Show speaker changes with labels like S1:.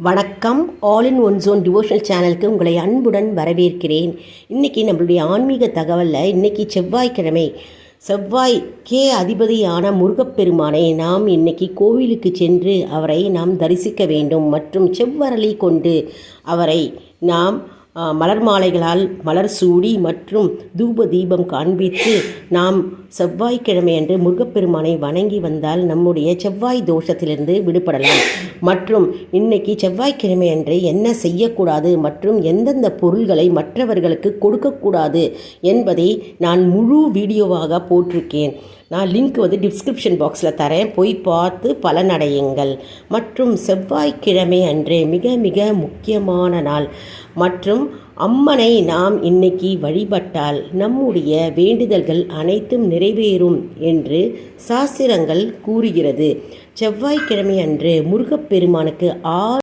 S1: வணக்கம். All in One Zone Devotional சேனலுக்கு உங்களை அன்புடன் வரவேற்கிறேன். இன்றைக்கி நம்மளுடைய ஆன்மீக தகவலில் இன்றைக்கி செவ்வாய்க்கிழமை, செவ்வாய்க்கே அதிபதியான முருகப்பெருமானை நாம் இன்றைக்கி கோவிலுக்கு சென்று அவரை நாம் தரிசிக்க வேண்டும். மற்றும் செவ்வரளி கொண்டு அவரை நாம் மலர் மாலைகளால் மலர் சூடி மற்றும் தூப தீபம் காண்பித்து நாம் செவ்வாய்க்கிழமை அன்று முருகப்பெருமானை வணங்கி வந்தால் நம்முடைய செவ்வாய் தோஷத்திலிருந்து விடுபடலாம். மற்றும் இன்னைக்கு செவ்வாய்க்கிழமை அன்று என்ன செய்யக்கூடாது மற்றும் எந்தெந்த பொருள்களை மற்றவர்களுக்கு கொடுக்கக்கூடாது என்பதை நான் முழு வீடியோவாக போட்டிருக்கேன். நான் லிங்க் டிஸ்கிரிப்ஷன் பாக்ஸில் தரேன், போய் பார்த்து பலனடையுங்கள். மற்றும் செவ்வாய்க்கிழமை அன்று மிக மிக முக்கியமான நாள். மற்றும் அம்மனை நாம் இன்னைக்கு வழிபட்டால் நம்முடைய வேண்டுதல்கள் அனைத்தும் நிறைவேறும் என்று சாஸ்திரங்கள் கூறுகிறது. செவ்வாய்க்கிழமை அன்று முருகப்பெருமானுக்கு